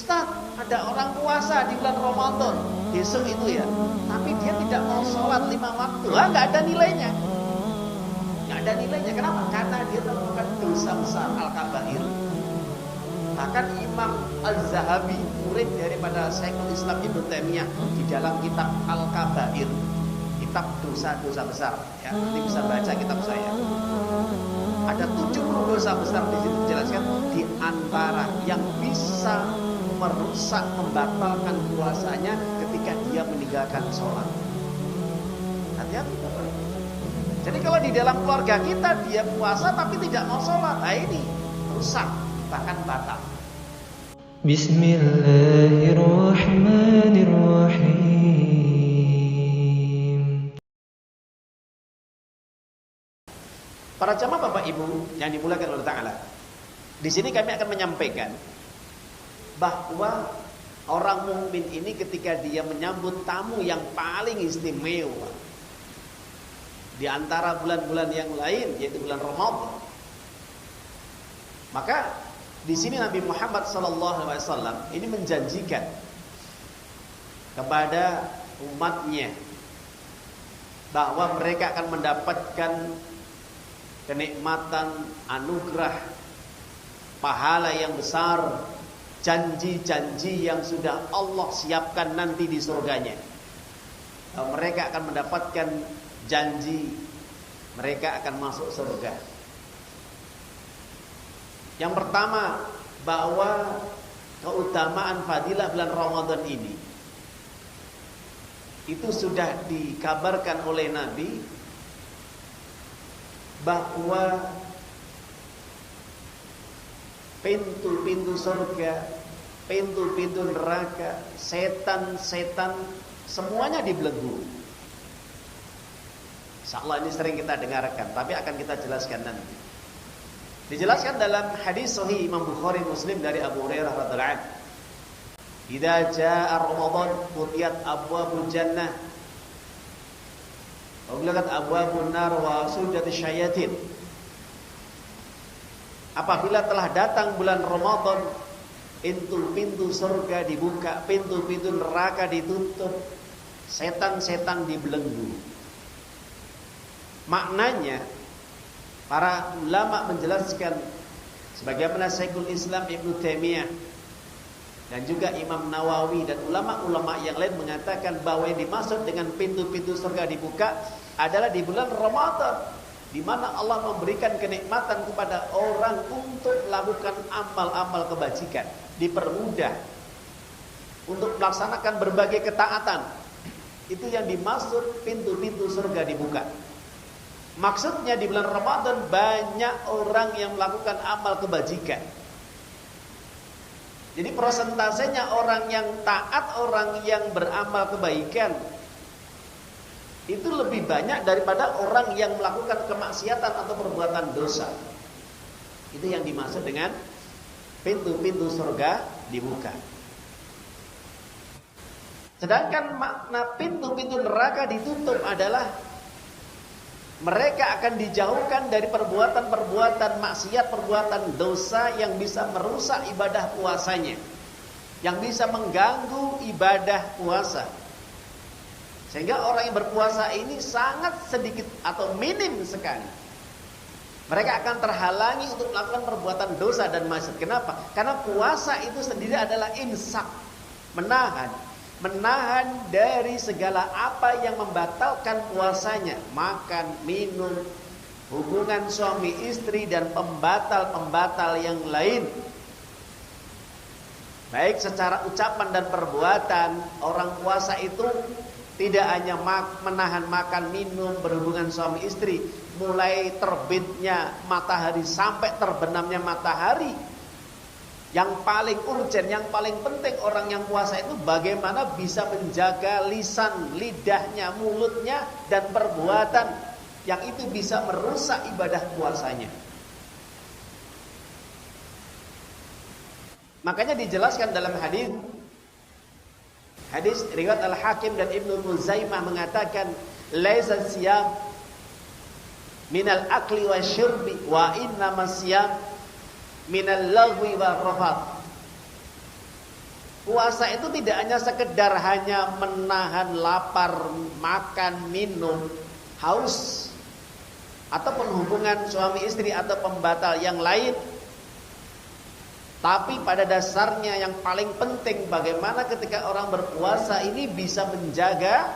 Ustaz, ada orang puasa di bulan Ramadan besok itu ya, tapi dia tidak mau sholat 5 waktu. Nggak ada nilainya. Nggak ada nilainya. Kenapa? Karena dia melakukan dosa besar, al-kabair. Bahkan Imam Al-Zahabi, murid daripada Syekhul Islam Ibnu Taimiyah, di dalam kitab Al-Kabair, kitab dosa-dosa besar, ya, nanti bisa baca kitab saya. Ada 70 dosa besar di situ dijelaskan, di antara yang bisa merusak, membatalkan puasanya ketika dia meninggalkan sholat. Hati-hati. Jadi kalau di dalam keluarga kita dia puasa tapi tidak mau sholat, nah ini rusak, bahkan batal. Bismillahirrahmanirrahim. Para jamaah Bapak Ibu yang dimuliakan oleh Ta'ala, di sini kami akan menyampaikan bahwa orang mukmin ini ketika dia menyambut tamu yang paling istimewa di antara bulan-bulan yang lain, yaitu bulan Ramadan, maka di sini Nabi Muhammad SAW ini menjanjikan kepada umatnya bahwa mereka akan mendapatkan kenikmatan, anugerah, pahala yang besar, janji-janji yang sudah Allah siapkan nanti di surganya. Mereka akan mendapatkan janji, mereka akan masuk surga. Yang pertama, bahwa keutamaan fadilah bulan Ramadan ini itu sudah dikabarkan oleh Nabi, bahwa pintu-pintu surga, pintu-pintu neraka, setan-setan semuanya dibelenggu. Insyaallah ini sering kita dengarkan, tapi akan kita jelaskan nanti. Dijelaskan dalam hadis sahih Imam Bukhari Muslim dari Abu Hurairah radhiyallahu anhu, "Idza jaa Ramadan futiyat abwabul jannah wa ghulqat abwabun nar wa sujatis syayatin." Apabila telah datang bulan Ramadan, pintu-pintu surga dibuka, pintu-pintu neraka ditutup, setan-setan dibelenggu. Maknanya, para ulama menjelaskan, sebagaimana Syekhul Islam Ibnu Taimiyah dan juga Imam Nawawi dan ulama-ulama yang lain mengatakan bahwa yang dimaksud dengan pintu-pintu surga dibuka adalah di bulan Ramadan, di mana Allah memberikan kenikmatan kepada orang untuk melakukan amal-amal kebajikan, dipermudah untuk melaksanakan berbagai ketaatan. Itu yang dimaksud pintu-pintu surga dibuka. Maksudnya di bulan Ramadan banyak orang yang melakukan amal kebajikan. Jadi persentasenya orang yang taat, orang yang beramal kebaikan itu lebih banyak daripada orang yang melakukan kemaksiatan atau perbuatan dosa. Itu yang dimaksud dengan pintu-pintu surga dibuka. Sedangkan makna pintu-pintu neraka ditutup adalah mereka akan dijauhkan dari perbuatan-perbuatan maksiat, perbuatan dosa yang bisa merusak ibadah puasanya, yang bisa mengganggu ibadah puasa. Sehingga orang yang berpuasa ini sangat sedikit atau minim sekali. Mereka akan terhalangi untuk melakukan perbuatan dosa dan maksiat. Kenapa? Karena puasa itu sendiri adalah imsak, menahan dari segala apa yang membatalkan puasanya, makan, minum, hubungan suami istri dan pembatal-pembatal yang lain. Baik secara ucapan dan perbuatan, orang puasa itu tidak hanya menahan makan, minum, berhubungan suami istri, mulai terbitnya matahari sampai terbenamnya matahari. Yang paling urgen, yang paling penting orang yang puasa itu bagaimana bisa menjaga lisan, lidahnya, mulutnya, dan perbuatan yang itu bisa merusak ibadah puasanya. Makanya dijelaskan dalam hadis riwayat Al-Hakim dan Ibnu Muzaimah mengatakan, laisa siyam minal akli wa syurbi wa inna masyam minal lagwi wa rafat. Puasa itu tidak hanya sekedar hanya menahan lapar, makan, minum, haus, ataupun hubungan suami istri atau pembatal yang lain. Tapi pada dasarnya yang paling penting bagaimana ketika orang berpuasa ini bisa menjaga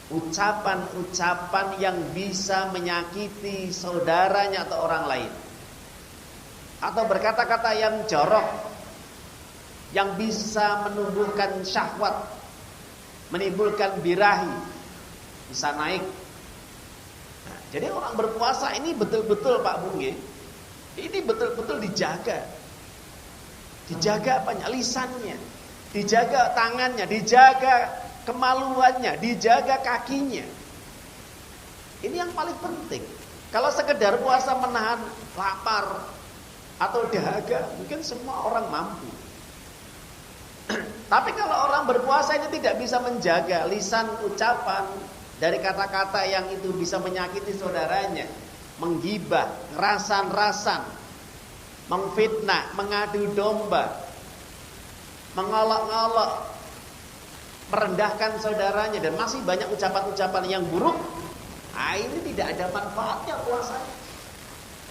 ucapan-ucapan yang bisa menyakiti saudaranya atau orang lain, atau berkata-kata yang jorok yang bisa menumbuhkan syahwat, menimbulkan birahi, bisa naik. Nah, jadi orang berpuasa ini betul-betul Pak Bung, ini betul-betul dijaga. Dijaga apanya? Lisannya, dijaga tangannya, dijaga kemaluannya, dijaga kakinya. Ini yang paling penting. Kalau sekedar puasa menahan lapar atau dahaga, mungkin semua orang mampu. Tapi kalau orang berpuasa ini tidak bisa menjaga lisan, ucapan dari kata-kata yang itu bisa menyakiti saudaranya, menggibah, rasan-rasan, mengfitnah, mengadu domba, mengolok-olok, merendahkan saudaranya, dan masih banyak ucapan-ucapan yang buruk. Nah, ini tidak ada manfaatnya puasanya.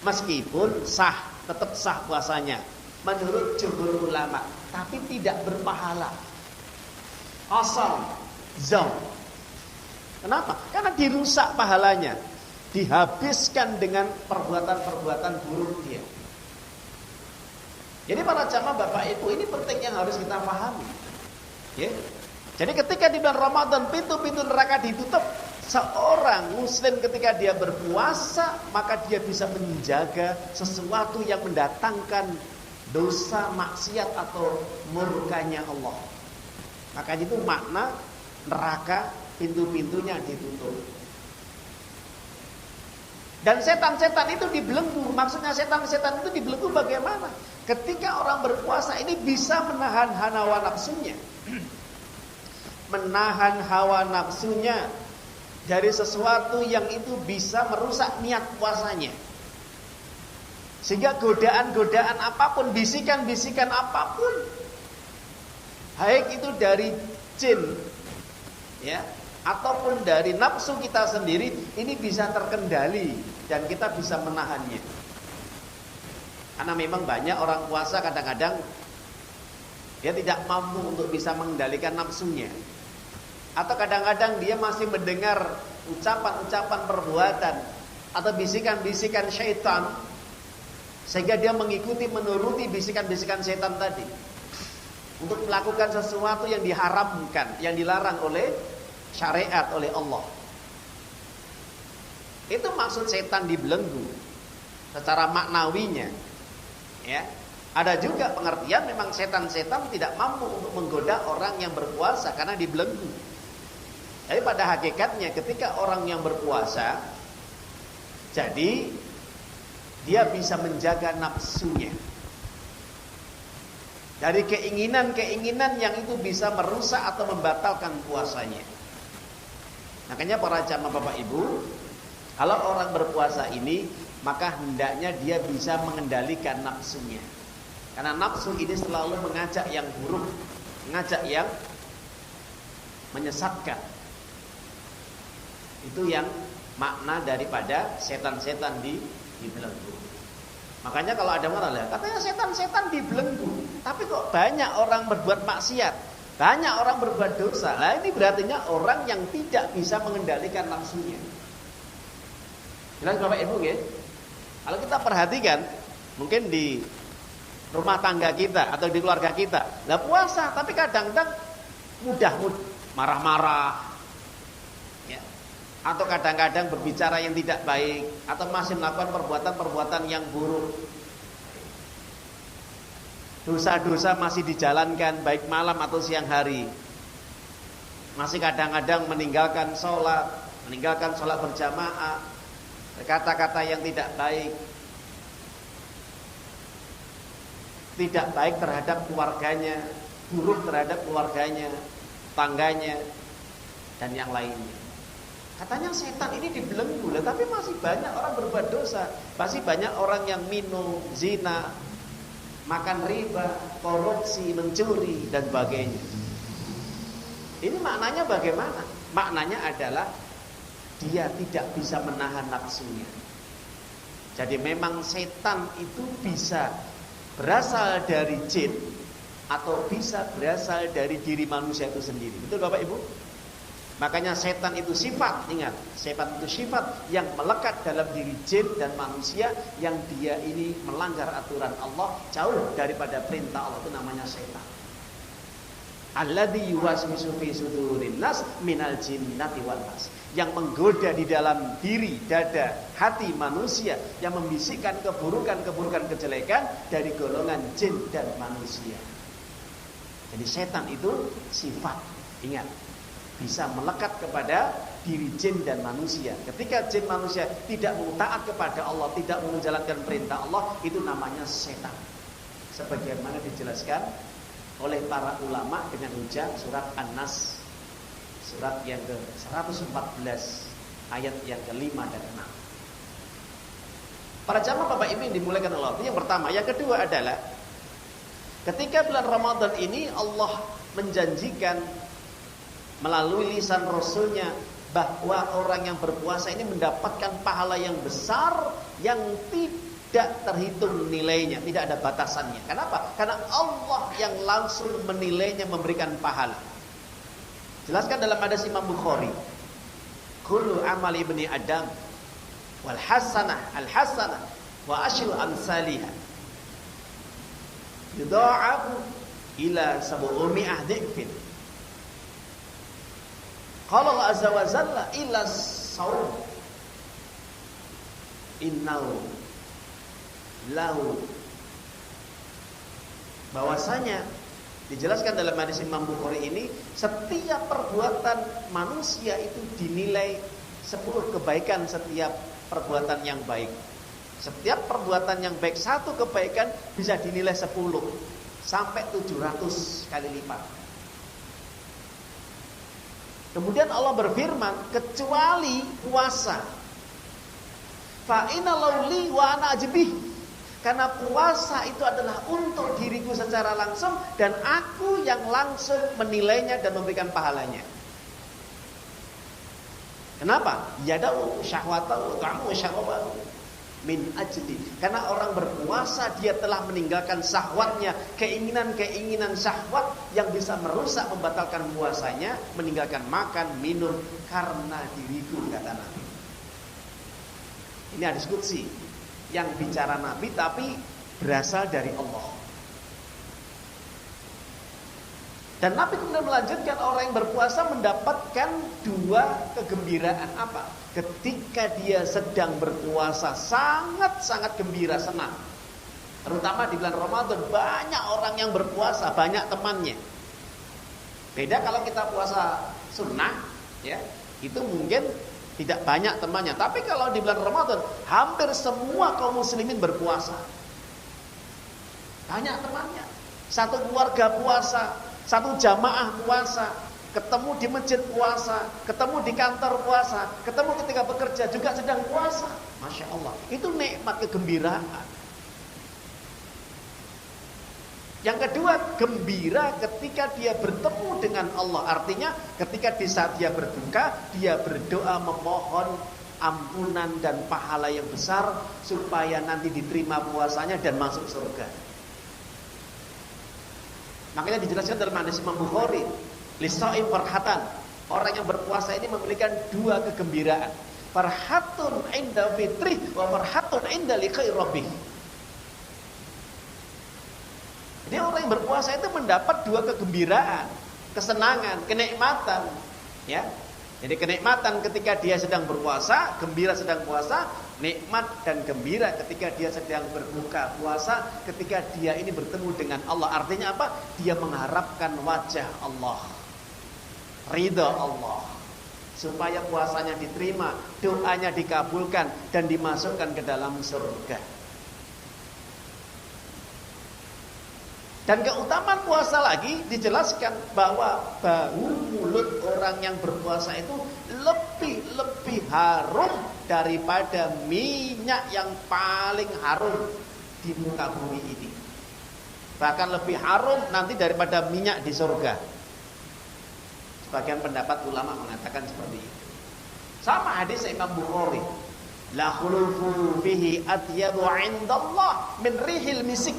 Meskipun sah, tetap sah puasanya menurut jumhur ulama, tapi tidak berpahala. Asal zam. Kenapa? Karena dirusak pahalanya, dihabiskan dengan perbuatan-perbuatan buruk dia. Jadi para jamaah Bapak Ibu, ini penting yang harus kita pahami. Ya. Jadi ketika di bulan Ramadan pintu-pintu neraka ditutup, seorang muslim ketika dia berpuasa, maka dia bisa menjaga sesuatu yang mendatangkan dosa, maksiat atau murkanya Allah. Maka itu makna neraka pintu-pintunya ditutup. Dan setan-setan itu dibelenggu. Maksudnya setan-setan itu dibelenggu bagaimana? Ketika orang berpuasa ini bisa menahan hawa nafsunya. Menahan hawa nafsunya dari sesuatu yang itu bisa merusak niat puasanya. Sehingga godaan-godaan apapun, bisikan-bisikan apapun, baik itu dari jin, ya, ataupun dari nafsu kita sendiri, ini bisa terkendali dan kita bisa menahannya. Karena memang banyak orang puasa kadang-kadang dia tidak mampu untuk bisa mengendalikan nafsunya, atau kadang-kadang dia masih mendengar ucapan-ucapan perbuatan atau bisikan-bisikan syaitan, sehingga dia mengikuti, menuruti bisikan-bisikan setan tadi untuk melakukan sesuatu yang diharamkan, yang dilarang oleh syariat, oleh Allah. Itu maksud setan dibelenggu secara maknawinya. Ya, ada juga pengertian memang setan-setan tidak mampu untuk menggoda orang yang berpuasa karena dibelenggu. Jadi pada hakikatnya ketika orang yang berpuasa, jadi dia bisa menjaga nafsunya dari keinginan-keinginan yang itu bisa merusak atau membatalkan puasanya. Makanya para jamaah Bapak Ibu, kalau orang berpuasa ini, maka hendaknya dia bisa mengendalikan nafsunya. Karena nafsu ini selalu mengajak yang buruk, mengajak yang menyesatkan. Itu yang makna daripada setan-setan dibelenggu. Makanya kalau ada orang lihat, katanya setan-setan dibelenggu, tapi kok banyak orang berbuat maksiat, banyak orang berbuat dosa. Nah ini berartinya orang yang tidak bisa mengendalikan nafsunya. Jelas Bapak Ibu ya? Kalau kita perhatikan, mungkin di rumah tangga kita atau di keluarga kita, lah puasa, tapi kadang-kadang mudah marah-marah. Atau kadang-kadang berbicara yang tidak baik, atau masih melakukan perbuatan-perbuatan yang buruk. Dosa-dosa masih dijalankan baik malam atau siang hari. Masih kadang-kadang meninggalkan sholat berjamaah, kata-kata yang tidak baik terhadap keluarganya, buruk terhadap keluarganya, tangganya, dan yang lainnya. Katanya setan ini dibelenggu, tapi masih banyak orang berbuat dosa, masih banyak orang yang minum, zina, makan riba, korupsi, mencuri dan sebagainya. Ini maknanya bagaimana? Maknanya adalah dia tidak bisa menahan nafsunya. Jadi memang setan itu bisa berasal dari jin atau bisa berasal dari diri manusia itu sendiri. Betul Bapak Ibu? Makanya setan itu sifat, ingat, setan itu sifat yang melekat dalam diri jin dan manusia yang dia ini melanggar aturan Allah, jauh daripada perintah Allah, itu namanya setan. Alladzi yuwaswisu fi sudurin nas minal jinnati wan nas, yang menggoda di dalam diri, dada, hati manusia, yang membisikkan keburukan-keburukan kejelekan dari golongan jin dan manusia. Jadi setan itu sifat, ingat, bisa melekat kepada diri jin dan manusia. Ketika jin manusia tidak mau taat kepada Allah, tidak mau menjalankan perintah Allah, itu namanya setan. Sebagaimana dijelaskan oleh para ulama dengan hujah surat An-Nas, surat yang ke-114 ayat yang ke-5 dan 6. Para jamaah Bapak Ibu yang dimuliakan Allah, itu yang pertama. Yang kedua adalah ketika bulan Ramadan ini Allah menjanjikan melalui lisan Rasulnya bahwa orang yang berpuasa ini mendapatkan pahala yang besar yang tidak terhitung nilainya, tidak ada batasannya. Kenapa? Karena Allah yang langsung menilainya, memberikan pahala. Jelaskan dalam hadis Imam Bukhari, kullu amal ibni Adam wal hasanah al hasanah wa asyru amsalihha yudha'afu ila 700 dhifin. Qala Allah azza wa jalla illa shaum innahu lahu, bahwasanya dijelaskan dalam hadis Imam Bukhari ini, setiap perbuatan manusia itu dinilai 10 kebaikan setiap perbuatan yang baik. Setiap perbuatan yang baik, satu kebaikan bisa dinilai 10 sampai 700 kali lipat. Kemudian Allah berfirman, kecuali puasa. Fa inna lauli wa ana ajbih. Karena puasa itu adalah untuk diriku secara langsung dan aku yang langsung menilainya dan memberikan pahalanya. Kenapa? Yada'u syahwatahu ta'amu syahwatahu min ajli. Karena orang berpuasa dia telah meninggalkan syahwatnya, keinginan-keinginan syahwat yang bisa merusak, membatalkan puasanya, meninggalkan makan, minum karena diriku, kata Nabi. Ini hadis qudsi yang bicara Nabi tapi berasal dari Allah. Dan Nabi kemudian melanjutkan, orang yang berpuasa mendapatkan 2 kegembiraan. Apa? Ketika dia sedang berpuasa sangat-sangat gembira, senang. Terutama di bulan Ramadan banyak orang yang berpuasa, banyak temannya. Beda kalau kita puasa sunnah, ya, itu mungkin tidak banyak temannya. Tapi kalau di bulan Ramadan hampir semua kaum muslimin berpuasa. Banyak temannya. Satu keluarga puasa, satu jamaah puasa, ketemu di masjid puasa, ketemu di kantor puasa, ketemu ketika bekerja juga sedang puasa. Masya Allah, itu nikmat kegembiraan. Yang kedua, gembira ketika dia bertemu dengan Allah. Artinya ketika di saat dia berbuka, dia berdoa memohon ampunan dan pahala yang besar supaya nanti diterima puasanya dan masuk surga. Makanya dijelaskan dalam hadis Imam Bukhari, lisa'im farhatan. Orang yang berpuasa ini memiliki 2 kegembiraan. Farhatun inda fitrih wa farhatun inda liqa'i rabbih. Jadi orang yang berpuasa itu mendapat 2 kegembiraan, kesenangan, kenikmatan, ya. Jadi kenikmatan ketika dia sedang berpuasa, gembira sedang puasa, nikmat dan gembira ketika dia sedang berbuka puasa, ketika dia ini bertemu dengan Allah. Artinya apa? Dia mengharapkan wajah Allah, ridha Allah, supaya puasanya diterima, doanya dikabulkan dan dimasukkan ke dalam surga. Dan keutamaan puasa lagi dijelaskan bahwa bau mulut orang yang berpuasa itu lebih harum daripada minyak yang paling harum di muka bumi ini. Bahkan lebih harum nanti daripada minyak di surga. Sebagian pendapat ulama mengatakan seperti itu. Sama hadis Imam Bukhari. La khulufu fihi atyabu 'indallah min rihil misik.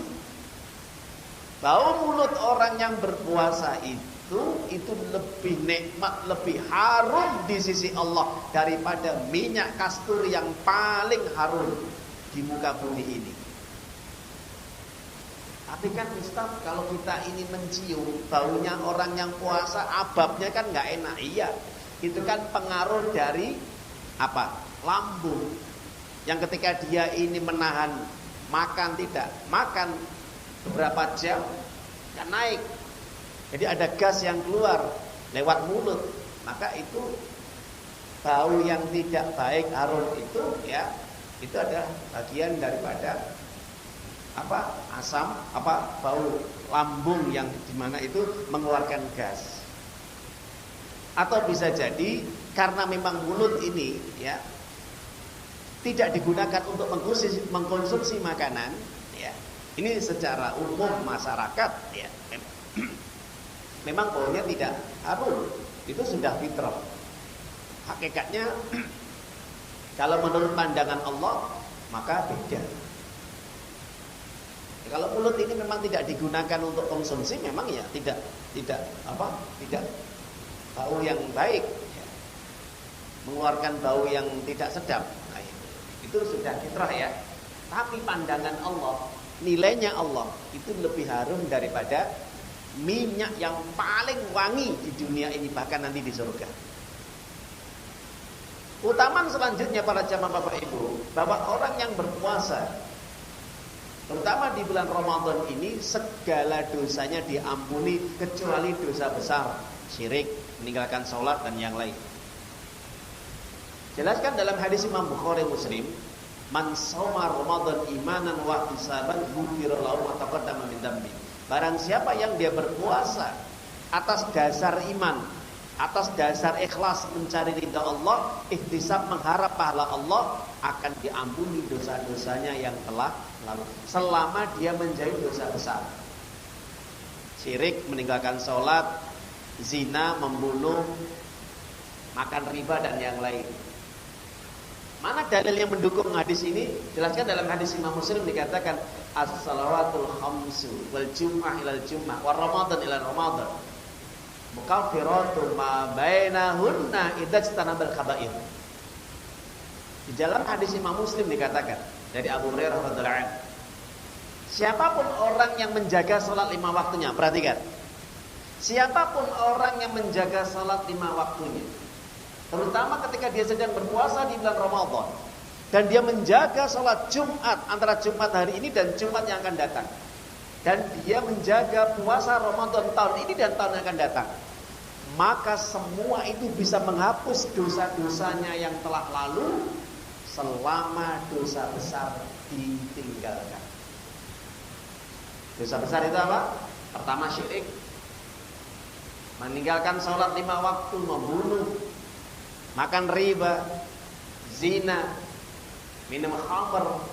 Bau mulut orang yang berpuasa itu lebih nikmat, lebih harum di sisi Allah daripada minyak kasturi yang paling harum di muka bumi ini. Tapi kan Ustaz, kalau kita ini mencium baunya orang yang puasa, ababnya kan nggak enak. Iya, itu kan pengaruh dari apa? Lambung. Yang ketika dia ini menahan makan, tidak makan beberapa jam, kan naik. Jadi ada gas yang keluar lewat mulut, maka itu bau yang tidak baik, harum itu ya, itu ada bagian daripada apa asam, apa bau lambung yang dimana itu mengeluarkan gas. Atau bisa jadi karena memang mulut ini ya tidak digunakan untuk mengkonsumsi makanan ya. Ini secara umum masyarakat ya memang baunya tidak harum, itu sudah fitrah. Hakikatnya kalau menurut pandangan Allah maka beda. Kalau mulut ini memang tidak digunakan untuk konsumsi, memang ya tidak bau yang baik, ya. Mengeluarkan bau yang tidak sedap. Nah, itu sudah fitrah ya. Tapi pandangan Allah, nilainya Allah itu lebih harum daripada minyak yang paling wangi di dunia ini, bahkan nanti di surga. Utamaan selanjutnya para jamaah Bapak Ibu, bahwa orang yang berpuasa terutama di bulan Ramadan ini segala dosanya diampuni kecuali dosa besar, syirik, meninggalkan sholat dan yang lain. Jelaskan dalam hadis Imam Bukhari Muslim, man shoma Ramadan imanan wa ihtisaban ghufira lahu ma taqaddama min dzambi. Barang siapa yang dia berpuasa atas dasar iman, atas dasar ikhlas mencari ridha Allah, ihtisab mengharap pahala Allah, akan diampuni dosa-dosanya yang telah lalu selama dia menjauhi dosa besar. Syirik, meninggalkan sholat, zina, membunuh, makan riba dan yang lain. Mana dalil yang mendukung hadis ini? Jelaskan dalam hadis Imam Muslim dikatakan as-salawatul khamsu wal jum'ah ilal jum'ah wa ramadan ilal ramadan mukaffiratun ma bainahunna idza istanabal khaba'ir. Di dalam hadis Imam Muslim dikatakan dari Abu Hurairah radhiyallahu anhu, siapapun orang yang menjaga salat 5 waktunya, perhatikan. Siapapun orang yang menjaga salat 5 waktunya, terutama ketika dia sedang berpuasa di bulan Ramadan, dan dia menjaga salat Jumat antara Jumat hari ini dan Jumat yang akan datang, dan dia menjaga puasa Ramadan tahun ini dan tahun yang akan datang, maka semua itu bisa menghapus dosa-dosanya yang telah lalu selama dosa besar ditinggalkan. Dosa besar itu apa? Pertama syirik, meninggalkan sholat 5 waktu, membunuh, makan riba, zina, minum khamr,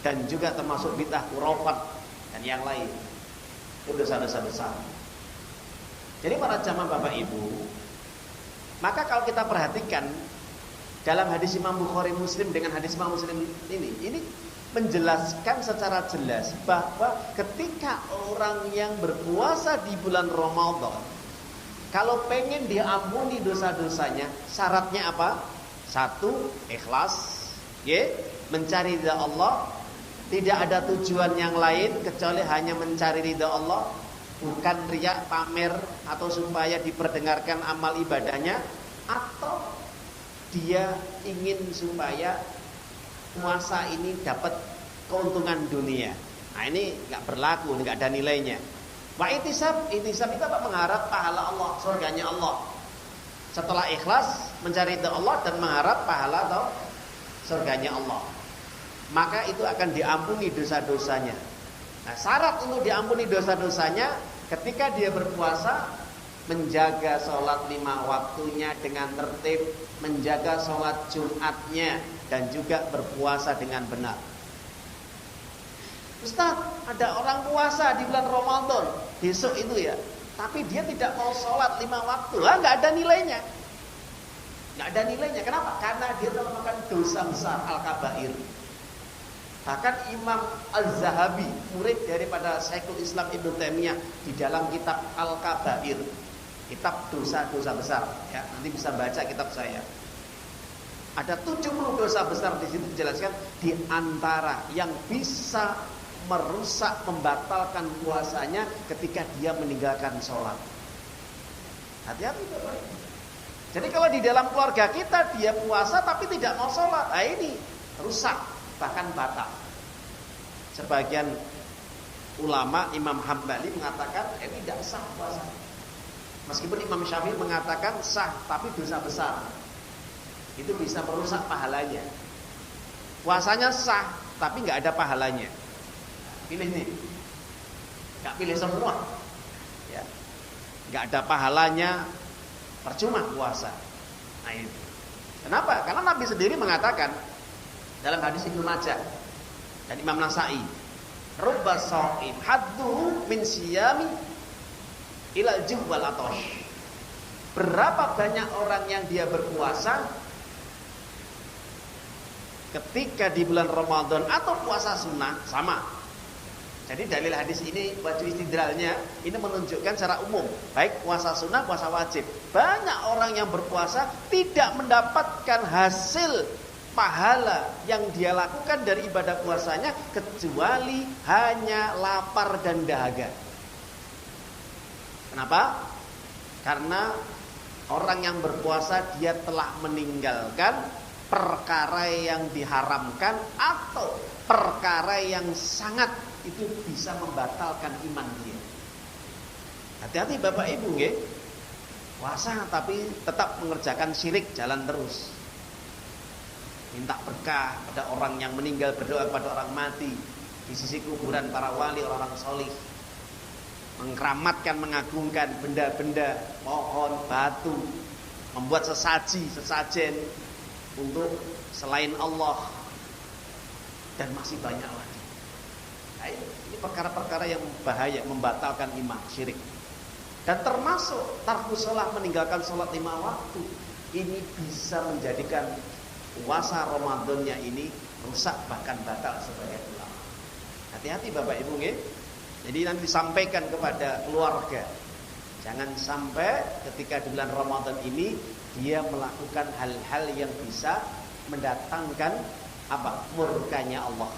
dan juga termasuk bid'ah khurafat dan yang lain. Itu dosa-dosa besar. Jadi para jamaah Bapak Ibu, maka kalau kita perhatikan dalam hadis Imam Bukhari Muslim dengan hadis Imam Muslim ini menjelaskan secara jelas bahwa ketika orang yang berpuasa di bulan Ramadan, kalau pengen diampuni dosa-dosanya, syaratnya apa? 1, ikhlas, mencari ridha Allah, tidak ada tujuan yang lain kecuali hanya mencari ridha Allah, bukan riya, pamer, atau supaya diperdengarkan amal ibadahnya, atau dia ingin supaya puasa ini dapat keuntungan dunia. Nah ini nggak berlaku, nggak ada nilainya. Wa ihtisab itu apa? Mengharap pahala Allah, surganya Allah. Setelah ikhlas mencari ridha Allah dan mengharap pahala atau surganya Allah, maka itu akan diampuni dosa-dosanya. Nah, syarat untuk diampuni dosa-dosanya ketika dia berpuasa, menjaga sholat 5 waktunya dengan tertib, menjaga sholat Jumatnya, dan juga berpuasa dengan benar. Ustaz, ada orang puasa di bulan Ramadan besok itu ya, tapi dia tidak mau sholat 5 waktu. Nggak ada nilainya. Nggak ada nilainya. Kenapa? Karena dia telah melakukan dosa besar, al-kabair. Bahkan Imam Al-Zahabi, murid daripada Syekhul Islam Ibnu Taimiyah, di dalam kitab Al-Kabair, kitab dosa-dosa besar, ya, nanti bisa baca kitab saya. Ada 70 dosa besar di situ dijelaskan, di antara yang bisa merusak, membatalkan puasanya ketika dia meninggalkan sholat. Hati-hati Bapak. Jadi kalau di dalam keluarga kita dia puasa tapi tidak mau sholat, nah ini rusak, bahkan batal. Sebagian ulama, Imam Hambali mengatakan tidak sah puasa. Meskipun Imam Syafi'i mengatakan sah, tapi dosa besar. Itu bisa merusak pahalanya. Puasanya sah, tapi nggak ada pahalanya. Pilih nih, nggak pilih semua, ya, nggak ada pahalanya, percuma puasa. Nah ini, kenapa? Karena Nabi sendiri mengatakan dalam hadis Ibnu Majah dan Imam Nasa'i, rubba sha'im hadduhu min siyami ilal juh wal atosh. Berapa banyak orang yang dia berpuasa ketika di bulan Ramadan atau puasa sunnah sama. Jadi dalil hadis ini, wajib istidlalnya ini menunjukkan secara umum, baik puasa sunnah, puasa wajib. Banyak orang yang berpuasa tidak mendapatkan hasil pahala yang dia lakukan dari ibadah puasanya kecuali hanya lapar dan dahaga. Kenapa? Karena orang yang berpuasa dia telah meninggalkan perkara yang diharamkan atau perkara yang sangat itu bisa membatalkan iman dia. Hati-hati Bapak Ibu nggih. Puasa tapi tetap mengerjakan syirik, jalan terus. Minta berkah pada orang yang meninggal, berdoa pada orang mati di sisi kuburan para wali, orang saleh. Mengkeramatkan, mengagungkan benda-benda, pohon, batu, membuat sesajen untuk selain Allah, dan masih banyak lagi. Nah, ini perkara-perkara yang bahaya, membatalkan iman, syirik. Dan termasuk tarku shalah, meninggalkan sholat 5 waktu. Ini bisa menjadikan puasa Ramadannya ini rusak, bahkan batal sebagai ulama. Hati-hati Bapak Ibu nggih. Jadi nanti disampaikan kepada keluarga, jangan sampai ketika di bulan Ramadan ini dia melakukan hal-hal yang bisa mendatangkan murkanya Allah,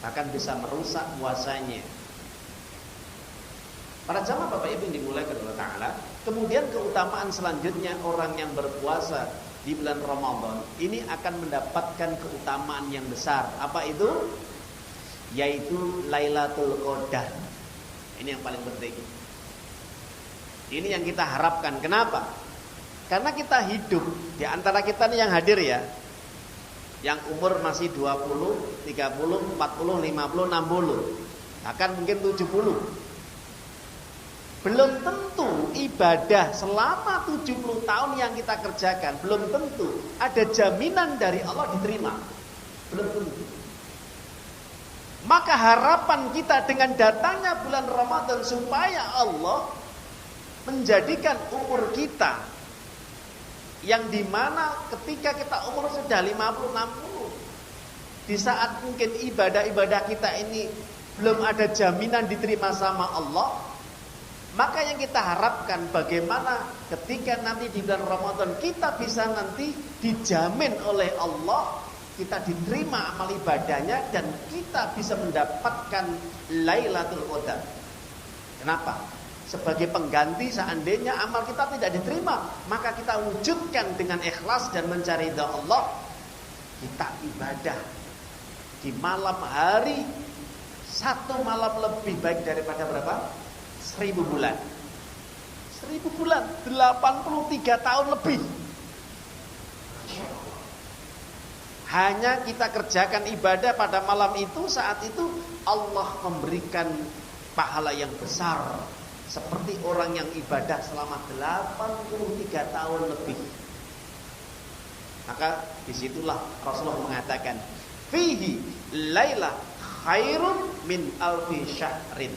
bahkan bisa merusak puasanya. Para jamaah Bapak Ibu dimulakan oleh Ta'ala. Kemudian keutamaan selanjutnya, orang yang berpuasa di bulan Ramadan ini akan mendapatkan keutamaan yang besar. Apa itu? Yaitu Lailatul Qadar. Ini yang paling penting. Ini yang kita harapkan. Kenapa? Karena kita hidup, di antara kita nih yang hadir ya, yang umur masih 20, 30, 40, 50, 60, bahkan mungkin 70. Belum tentu ibadah selama 70 tahun yang kita kerjakan, belum tentu ada jaminan dari Allah diterima. Belum tentu. Maka harapan kita dengan datangnya bulan Ramadan supaya Allah menjadikan umur kita yang dimana ketika kita umur sudah 50-60, di saat mungkin ibadah-ibadah kita ini belum ada jaminan diterima sama Allah, maka yang kita harapkan bagaimana ketika nanti di bulan Ramadan kita bisa nanti dijamin oleh Allah, kita diterima amal ibadahnya dan kita bisa mendapatkan Lailatul Qadar. Kenapa? Sebagai pengganti seandainya amal kita tidak diterima, maka kita wujudkan dengan ikhlas dan mencari ridha Allah. Kita ibadah di malam hari, satu malam lebih baik daripada berapa? 1000 bulan. 1000 bulan, 83 tahun lebih. Hanya kita kerjakan ibadah pada malam itu, saat itu Allah memberikan pahala yang besar, seperti orang yang ibadah selama 83 tahun lebih. Maka disitulah Rasulullah mengatakan, fihi lailah khairum min alfi syahrin.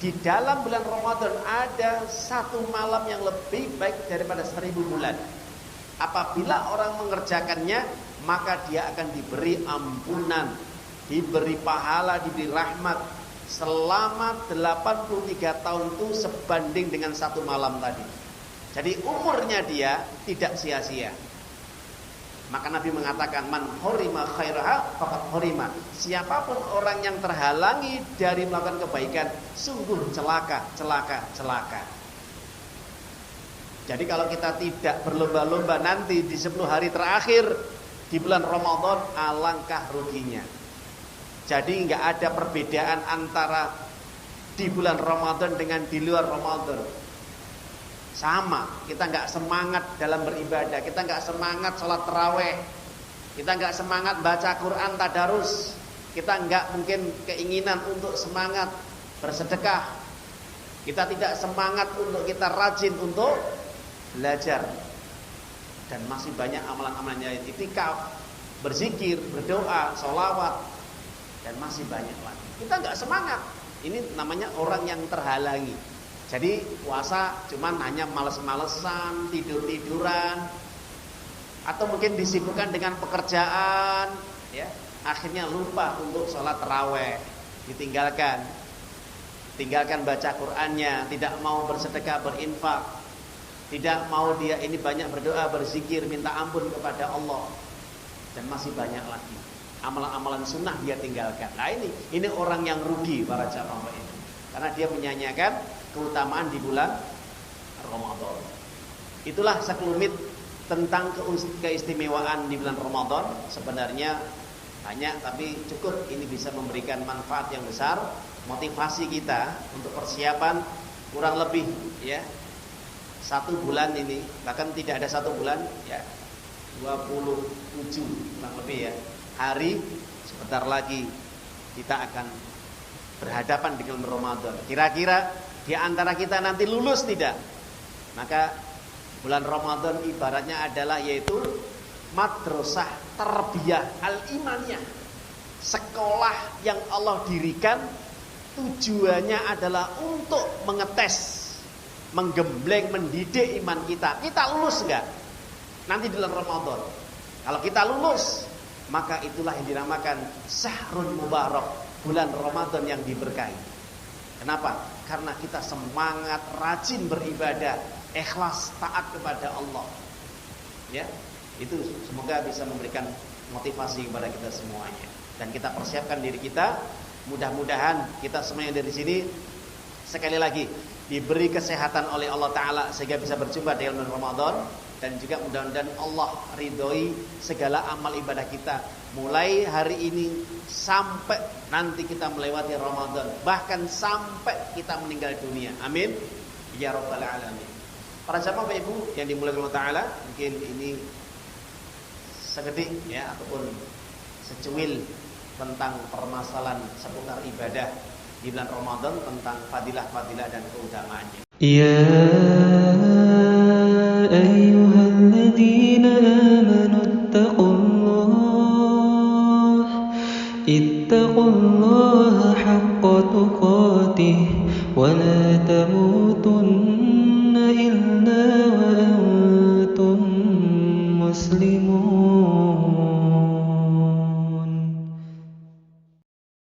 Di dalam bulan Ramadan ada satu malam yang lebih baik daripada 1000 bulan. Apabila orang mengerjakannya, maka dia akan diberi ampunan, diberi pahala, diberi rahmat selama 83 tahun itu sebanding dengan satu malam tadi. Jadi umurnya dia tidak sia-sia. Maka Nabi mengatakan, man horima khairaha faqad horima. Siapapun orang yang terhalangi dari melakukan kebaikan, sungguh celaka, celaka, celaka. Jadi kalau kita tidak berlomba-lomba nanti di 10 hari terakhir di bulan Ramadan, alangkah ruginya. Jadi nggak ada perbedaan antara di bulan Ramadan dengan di luar Ramadan. Sama, kita nggak semangat dalam beribadah, kita nggak semangat sholat taraweh, kita nggak semangat baca Quran tadarus, kita nggak mungkin keinginan untuk semangat bersedekah, kita tidak semangat untuk kita rajin untuk belajar, dan masih banyak amalan-amalannya, itikaf, berzikir, berdoa, sholawat, dan masih banyak lagi. Kita nggak semangat, ini namanya orang yang terhalangi. Jadi puasa cuman hanya males-malesan, tidur-tiduran, atau mungkin disibukkan dengan pekerjaan, ya. Akhirnya lupa untuk sholat taraweh, ditinggalkan, tinggalkan baca Qur'annya, tidak mau bersedekah, berinfak, tidak mau dia ini banyak berdoa, berzikir, minta ampun kepada Allah, dan masih banyak lagi amalan-amalan sunnah dia tinggalkan. Nah ini orang yang rugi para jamaah ini, karena dia menyanyiakan keutamaan di bulan Ramadan. Itulah sekelumit tentang keistimewaan di bulan Ramadan. Sebenarnya banyak, tapi cukup ini bisa memberikan manfaat yang besar, motivasi kita untuk persiapan kurang lebih ya 1 bulan ini, bahkan tidak ada 1 bulan ya 27 kurang lebih ya hari, sebentar lagi kita akan berhadapan dengan Ramadan. Kira-kira di antara kita nanti lulus tidak? Maka bulan Ramadan ibaratnya adalah yaitu madrasah tarbiyah al-imaniyah. Sekolah yang Allah dirikan tujuannya adalah untuk mengetes, menggembleng, mendidik iman kita. Kita lulus enggak? Nanti di bulan Ramadan. Kalau kita lulus, maka itulah yang dinamakan syahrul mubarak, bulan Ramadan yang diberkahi. Kenapa? Karena kita semangat, rajin beribadah, ikhlas, taat kepada Allah. Ya, itu semoga bisa memberikan motivasi kepada kita semuanya. Dan kita persiapkan diri kita. Mudah-mudahan kita semuanya dari sini sekali lagi diberi kesehatan oleh Allah Ta'ala sehingga bisa berjumpa dengan Ramadan. Dan juga mudah-mudahan Allah ridhoi segala amal ibadah kita, mulai hari ini sampai nanti kita melewati Ramadan, bahkan sampai kita meninggal dunia. Amin ya rabbal alamin. Para jamaah Bapak Ibu yang dimuliakan Allah Ta'ala, mungkin ini seketik ya ataupun secuil tentang permasalahan seputar ibadah di bulan Ramadan, tentang fadilah-fadilah dan keutamaannya. Ya